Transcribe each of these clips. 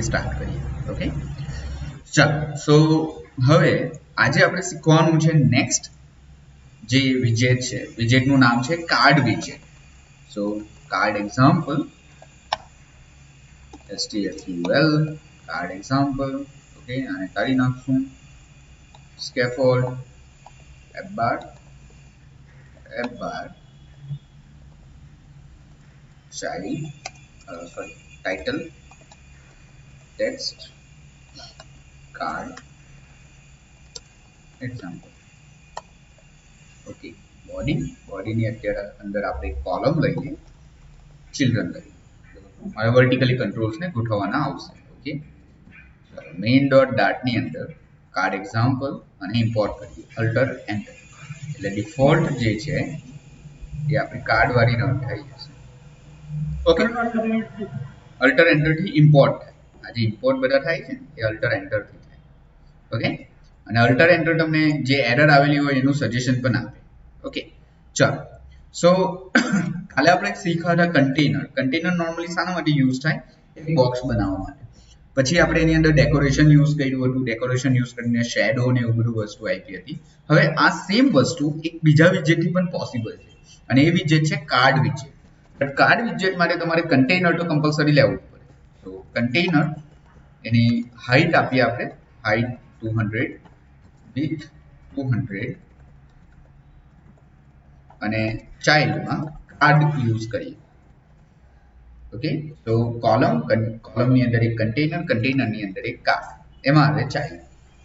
Start કરીએ. Okay, ચાલો. સો હવે આજે આપણે શીખવાનું છે નેક્સ્ટ જે વિજેટ છે. વિજેટનું નામ છે કાર્ડ વિજેટ. So card example STFUL card example. Okay, આને કાઢી નાખશું. Scaffold app bar child sorry title text card example. Okay, body ની અત્યારે અંદર આપણે એક કોલમ લઈએ, ચિલ્ડ્રન લઈએ. હવે વર્ટિકલી કંટ્રોલ્સ ને ગોઠવવાના આવશે. ઓકે, મેઇન ડોટ ડાટ ની અંદર કાર્ડ એક્ઝામ્પલ અને ઇમ્પોર્ટ કરીએ અલ્ટર એન્ટર, એટલે ડિફોલ્ટ જે છે એ આપણી કાર્ડ વાળી રન થઈ જશે. ઓકે, અલ્ટર એન્ટર થી ઇમ્પોર્ટ થાય. આ જે ઇમ્પોર્ટ બધા થાય છે એ અલ્ટર એન્ટર થી થાય. ઓકે, અને અલ્ટર એન્ટર તમને જે એરર આવેલી હોય એનું સજેશન પણ આપે. ઓકે, ચાલો. સો કાલે આપણે શીખ્યા હતા કન્ટેનર નોર્મલી શાના માટે યુઝ થાય? એક બોક્સ બનાવવા માટે. પછી આપણે એની અંદર ડેકોરેશન યુઝ કર્યું હતું. ડેકોરેશન યુઝ કરીને શેડો ને એવું બધું વસ્તુ આપી હતી. હવે આ સેમ વસ્તુ એક બીજા વિજેટથી પણ પોસિબલ છે, અને એ વિજેટ છે કાર્ડ વિજેટ. બટ કાર્ડ વિજેટ માટે તમારે કન્ટેનર તો કમ્પલસરી લેવું પડે. તો કન્ટેનર એની હાઈટ આપીએ આપણે, હાઈટ 200, વિડ્થ 200, અને ચાઇલ્ડમાં કાર્ડ યુઝ કરીએ. ઓકે, તો કોલમની અંદર એક કન્ટેનરની અંદર એક કાર્ડ, એમાં આવે ચાઇલ્ડ.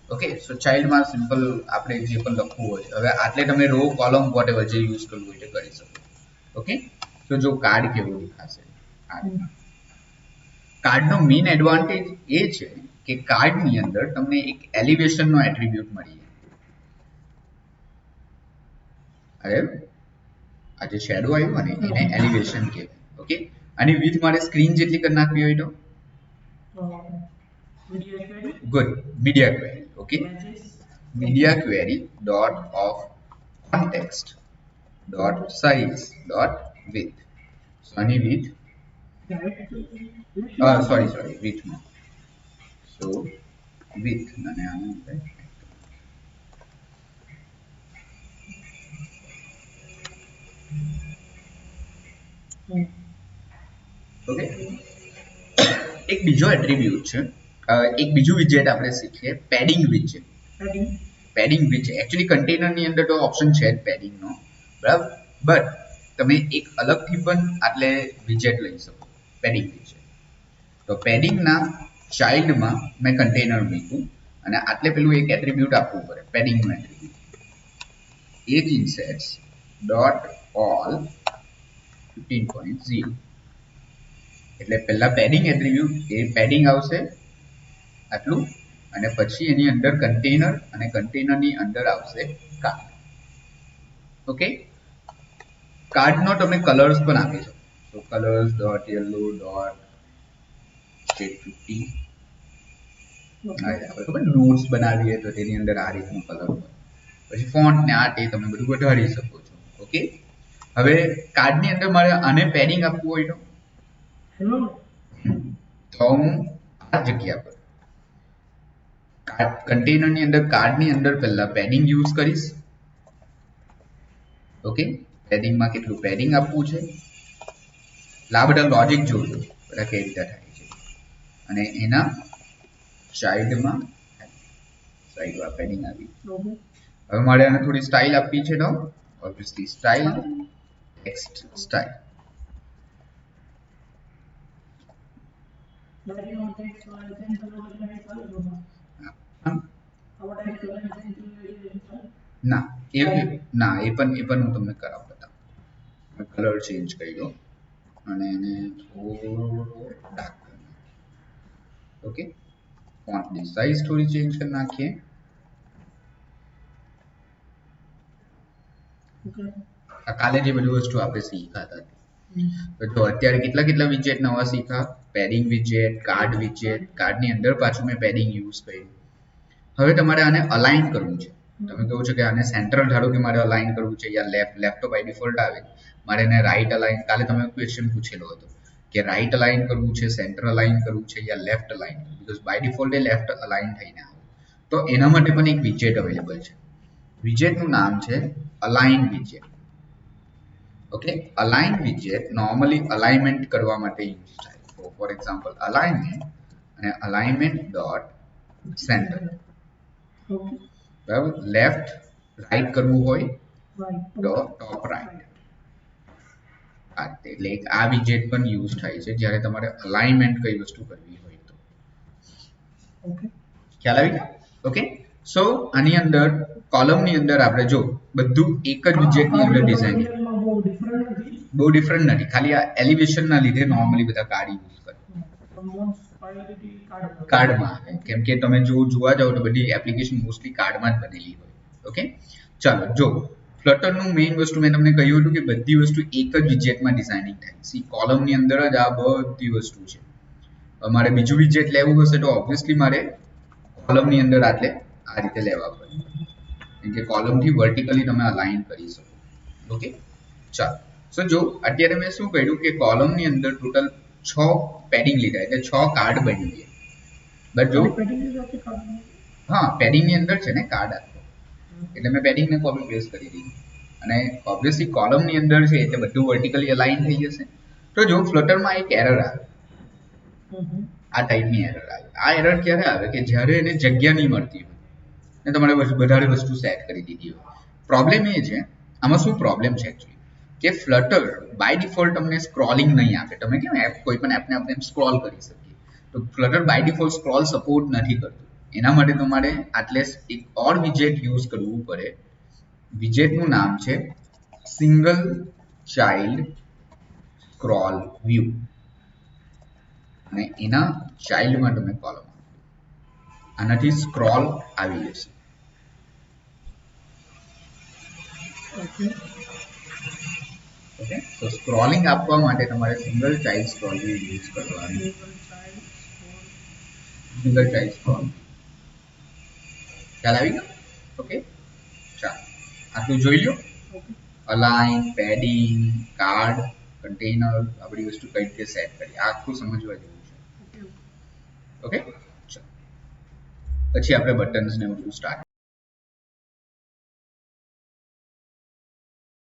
ઓકે, સો ચાઇલ્ડમાં સિમ્પલ આપણે જે પણ લખવું હોય, હવે આટલે તમે રો કોલમ વોટેવર જે યુઝ કરવું હોય તે કરી શકો. ઓકે, તો જો કાર્ડ કેવું દેખાશે. કાર્ડનો મેઇન એડવાન્ટેજ એ છે કે કાર્ડની અંદર તમને એક એલિવેશનનો એટ્રીબ્યુટ મળી જાય. આ જે શેડો આવ્યો ને એને એલિવેશન કહેવાય. ઓકે, આની વિડ્થ મારે સ્ક્રીન જેટલી કરી નાખવી હોય તો good, media query. Okay, media query dot of context dot size dot width. So આની વિડ્થ સોરી વિડ્થમાં, સો વિડ્થ અને આનું ઓકે. એક બીજો એટ્રીબ્યુટ છે, એક બીજું વિજેટ આપણે શીખીએ, પેડિંગ વિજેટ. પેડિંગ વિજેટ એકચ્યુઅલી કન્ટેનરની અંદર તો ઓપ્શન છે જ પેડિંગનો, બરાબર, બટ તમે એક અલગથી પણ આટલે વિજેટ લઈ શકો, પેડિંગ વિજેટ. તો પેડિંગના ચાઇલ્ડમાં મેં કન્ટેનર મૂક્યું, અને આટલે પેલું એક એટ્રીબ્યુટ આપવું પડે, પેડિંગનું એટ્રીબ્યુટ, એજ ઇન્સેટ્સ ડોટ ઓલ 15.0. એટલે પહેલા પેડિંગ એટ્રીબ્યુટ, એ પેડિંગ આવશે આટલું, અને પછી એની અંદર કન્ટેનર, અને કન્ટેનરની અંદર આવશે કાર્ડ. ઓકે, કાર્ડનો તમે કલર્સ પણ આપી શકો. તો colours dot yellow dot state 50. આપણે નોટ્સ બનાવીએ તો તેની અંદર આ રીતનો કલર હોય. પછી ફોન્ટ ને આ તે તમે બધું વધારી શકો છો. ઓકે, હવે કાર્ડની અંદર મારે આને પેડિંગ આપવું હોય તો હું આ જગ્યા પર કન્ટેનરની અંદર કાર્ડની અંદર પહેલા પેડિંગ યુઝ કરીશ. ઓકે, પેડિંગમાં કેટલું પેડિંગ આપવું છે, આ બધા લોજિક જોજો બધા કઈ રીતે થાય છે. અને એના ચાઇલ્ડમાં સાઈડમાં પેડિંગ આવી. હવે મારે આને થોડી સ્ટાઇલ આપવી છે, તો ઓબ્વિયસલી સ્ટાઇલ ટેક્સ્ટ સ્ટાઇલ. ના એ પણ હું તમને કરાવ બતાવું. કલર ચેન્જ કરી દો અને એને થોડો ડાર્ક કરી નાખીએ. ઓકે, ફોન્ટની સાઈઝ થોડી ચેન્જ કરી નાખીએ. કાલે જે બધી વસ્તુ આપણે શીખ્યા હતા, તો અત્યારે કેટલા વિજેટ નવા શીખ્યા. પેડિંગ વિજેટ, કાર્ડ વિજેટ, કાર્ડની અંદર પાછું મેં પેડિંગ યુઝ કર્યું. હવે તમારે આને અલાઇન કરવું છે. તમે કહો છો કે આને સેન્ટ્રલ ધારો કે મારે અલાઇન કરવું છે, યા લેફ્ટ તો બાય ડિફોલ્ટ આવે, મારે એને રાઈટ અલાઇન. કાલે તમે ક્વેશ્ચન પૂછેલો હતો કે રાઈટ અલાઇન કરવું છે, સેન્ટર અલાઇન કરવું છે યા left align, because by default એ લેફ્ટ અલાઇન થઈને આવે. તો એના માટે પણ એક વિજેટ અવેલેબલ છે. વિજેટનું નામ છે અલાઇન વિજેટ. ઓકે, અલાઇન વિજેટ નોર્મલી અલાઇનમેન્ટ કરવા માટે યુઝ થાય. ફોર એક્ઝામ્પલ અલાઇનમેન્ટ અને અલાઇનમેન્ટ ડોટ સેન્ટર. બરાબર, લેફ્ટ રાઈટ કરવું હોય તો ટોપ રાઈટ. એટલે આ વિજેટ પણ યુઝ થાય છે જ્યારે તમારે અલાઇનમેન્ટ કઈ વસ્તુ કરવી હોય તો. ખ્યાલ આવી? ઓકે, સો આની અંદર કોલમની અંદર આપણે જો બધું એક જ વિજેટની અંદર ડિઝાઇન બહુ ડિફરન્ટ નથી, ખાલી આ એલિવેશનના લીધે નોર્મલી બધા કાર્ડ યુઝ કરે. કાર્ડમાં આવે કેમ કે તમે જો જોવા જાઓ તો બધી એપ્લિકેશન મોસ્ટલી કાર્ડમાં જ બનેલી હોય. ઓકે, ચાલો જો ફ્લટરનું મેઇન વસ્તુ મેં તમને કહ્યું હતું કે બધી વસ્તુ એક જ વિજેટમાં ડિઝાઇનિંગ થાય. સી કોલમની અંદર જ આ બધી વસ્તુ છે. મારે બીજું વિજેટ લેવું હશે તો ઓબ્વિયસલી મારે કોલમની અંદર આટલે આ રીતે લેવા પડે, કેમ કે કોલમથી વર્ટિકલી તમે અલાઇન કરી શકો. ઓકે, ચાલો સો જો અત્યારે મેં શું કર્યું કે કોલમની અંદર ટોટલ 6 પેડિંગ લીધા, એટલે 6 કાર્ડ બની ગયા. બટ જો હા પેડિંગની અંદર છે ને કાર્ડ આખો, એટલે મેં પેડિંગને કોપી પેસ્ટ કરી દીધી અને ઓબ્વિયસલી કોલમની અંદર છે એટલે બધું વર્ટિકલી અલાઇન થઈ જશે. તો જો ફ્લટરમાં એક એરર આવે, આ ટાઈપની એરર આવે. આ એરર ક્યારે આવે કે જ્યારે એને જગ્યા નહીં મળતી હોય ને તમારે વધારે વસ્તુ સેટ કરી દીધી હોય. પ્રોબ્લેમ એ છે, આમાં શું પ્રોબ્લેમ છે એકચ્યુઅલી કે ફ્લટર બાય ડિફોલ્ટ તમને સ્ક્રોલિંગ નહીં આપે. તમે કેમ એપ કોઈ પણ એપને આપણે સ્ક્રોલ કરી શકીએ, તો Flutter by default scroll support નથી કરતું. એના માટે તમારે આટલે એક ઓર વિજેટ યુઝ કરવું પડે. વિજેટનું નામ છે સિંગલ ચાઇલ્ડ સ્ક્રોલ વ્યૂ અને એના ચાઇલ્ડમાં તમે કોલમ, આનાથી સ્ક્રોલ આવી જશે. ઓકે, તો સ્ક્રોલિંગ આપવા માટે તમારે single child scroll view use કરવાનું. સિંગલ ચાઇલ્ડ સ્ક્રોલ ખ્યાલ આવી ગયો? ઓકે, ચાલો આટલું જોઈ લો. અલાઇન, પેડિંગ, કાર્ડ, કન્ટેનર, આ બધી વસ્તુ કઈ રીતે સેટ કરી આખું સમજવા જેવું છે. ઓકે, ચાલો પછી આપણે બટન્સ ને બધું સ્ટાર્ટ